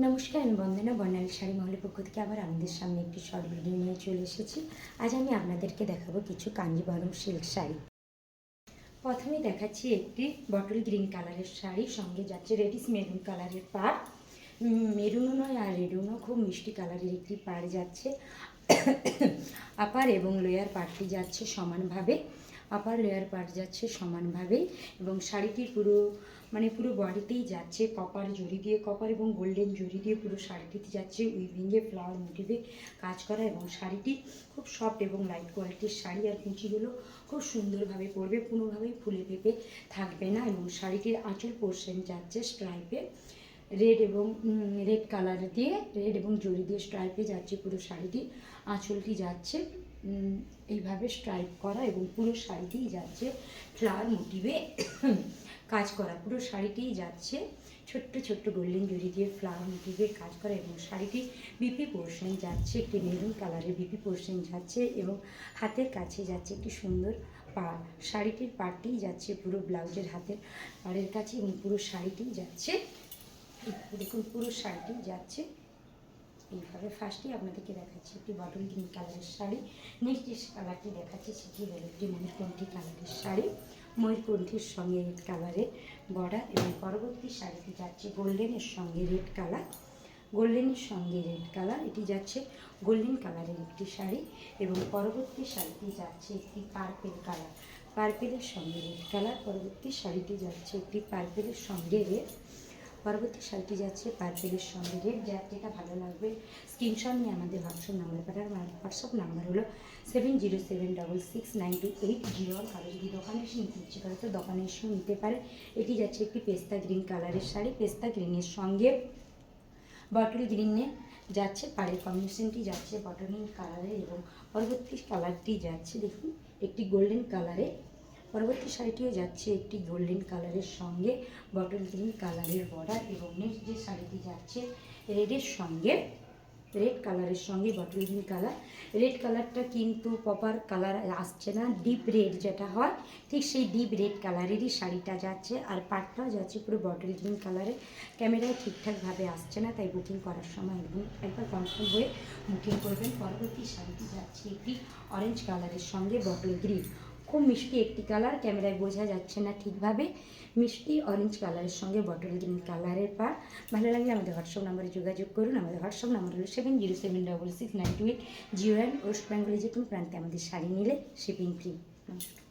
নমস্কার, আমি বন্দনা বর্ণালী শাড়ি মহলের পক্ষ থেকে আবার আপনাদের সামনে একটি শর্ট ভিডিও নিয়ে চলে এসেছি। আজ আমি আপনাদেরকে দেখাবো কিছু কাঞ্জিভরম সিল্ক শাড়ি। প্রথমে দেখাচ্ছি একটি বটল গ্রিন কালারের শাড়ি, সঙ্গে যাচ্ছে রেডিশ মেরুন কালারের পাড়। মেরুনও নয় আর রেডুনও, খুব মিষ্টি কালারের একটি পাড় যাচ্ছে। আপার এবং লোয়ার পার্টটি যাচ্ছে সমানভাবে, আপার লেয়ার পার্ট যাচ্ছে সমানভাবেই, এবং শাড়িটির পুরো বডিতেই যাচ্ছে কপার জড়ি দিয়ে, কপার এবং গোল্ডেন জড়ি দিয়ে পুরো শাড়িটিতে যাচ্ছে উইভিংয়ে ফ্লাওয়ার মোটিভে কাজ করা। এবং শাড়িটি খুব সফট এবং লাইট কোয়ালিটির শাড়ি, আর কুচিগুলো খুব সুন্দরভাবে পরবে, কোনোভাবেই ফুলে ফেপে থাকবে না। এবং শাড়িটির আঁচল পোর্শন যাচ্ছে স্ট্রাইপে, রেড কালার দিয়ে, রেড এবং জড়ি দিয়ে স্ট্রাইপে যাচ্ছে পুরো শাড়িটি। আঁচলটি যাচ্ছে এইভাবে স্ট্রাইপ করা, এবং পুরো শাড়িটিই যাচ্ছে ফ্লাওয়ার মোটিভে কাজ করা। পুরো শাড়িটিই যাচ্ছে ছোট্ট ছোট্ট গোল্ডেন জড়ি দিয়ে ফ্লাওয়ার মোটিভে কাজ করা। এবং শাড়িটির বিপি পোর্শন যাচ্ছে একটি মেরুন কালারের বিপি পোর্শন যাচ্ছে, এবং হাতের কাছে যাচ্ছে একটি সুন্দর পাড়। শাড়িটির পাড়টিই যাচ্ছে পুরো ব্লাউজের হাতের পাড়ের কাছে, এবং পুরো শাড়িটি যাচ্ছে, দেখুন পুরো শাড়িটি যাচ্ছে এইভাবে। ফার্স্টে আপনাদেরকে দেখাচ্ছি একটি বটল গ্রিন কালারের শাড়ি। নেক্সট যে কালারটি দেখাচ্ছি সেটি হলো একটি ময়ূরকণ্ঠী কালারের শাড়ি, ময়ূরকণ্ঠীর সঙ্গে রেড কালারের বর্ডার। এবং পরবর্তী শাড়িটি যাচ্ছে গোল্ডেনের সঙ্গে রেড কালার, গোল্ডেনের সঙ্গে রেড কালার, এটি যাচ্ছে গোল্ডেন কালারের একটি শাড়ি। এবং পরবর্তী শাড়িটি যাচ্ছে একটি পার্পেল কালার, পার্পেলের সঙ্গে রেড কালার। পরবর্তী শাড়িটি যাচ্ছে একটি পার্পেলের সঙ্গে রেড, পরবর্তী শাড়িটি যাচ্ছে পার্পেলের সঙ্গে রেড। যার যেটা ভালো লাগবে স্ক্রিনশট নিয়ে আমাদের হোয়াটসঅ্যাপ নাম্বার পাঠান। আমার হোয়াটসঅ্যাপ নাম্বার হলো 7076669280। কারো যদি দোকানে এসে নিতে ইচ্ছে করে তো দোকানে এসেও নিতে পারে। এটি যাচ্ছে একটি পেস্তা গ্রিন কালারের শাড়ি, পেস্তা গ্রিনের সঙ্গে বটল গ্রিনে যাচ্ছে পাড়ের কম্বিনেশনটি যাচ্ছে বটল গ্রিন কালারের। এবং পরবর্তী কালারটি যাচ্ছে দেখুন একটি গোল্ডেন কালারে, পরবর্তী শাড়িটিও যাচ্ছে একটি গোল্ডেন কালারের সঙ্গে বটল গ্রিন কালারের বর্ডার। এবং নেক্সট যে শাড়িটি যাচ্ছে রেডের সঙ্গে, রেড কালারের সঙ্গে বটল গ্রিন কালার। রেড কালারটা কিন্তু প্রপার কালার আসছে না, ডিপ রেড যেটা হয় ঠিক সেই ডিপ রেড কালারেরই শাড়িটা যাচ্ছে। আর পাটটাও যাচ্ছে পুরো বটল গ্রিন কালারে। ক্যামেরায় ঠিকঠাকভাবে আসছে না, তাই বুকিং করার সময় একবার কনফার্ম হয়ে বুকিং করবেন। পরবর্তী শাড়িটি যাচ্ছে একটি অরেঞ্জ কালারের সঙ্গে বটল গ্রিন, খুব মিষ্টি একটি কালার, ক্যামেরায় বোঝা যাচ্ছে না ঠিকভাবে। মিষ্টি অরেঞ্জ কালারের সঙ্গে বটল গ্রিন কালারের পাড়। ভালো লাগলে আমাদের হোয়াটসঅ্যাপ নাম্বারে যোগাযোগ করুন। আমাদের হোয়াটসঅ্যাপ নাম্বার হলো 7076669280। ওয়েস্ট বেঙ্গলের যে কোনো প্রান্তে আমাদের শাড়ি নিলে শিপিং ফ্রি। নমস্কার।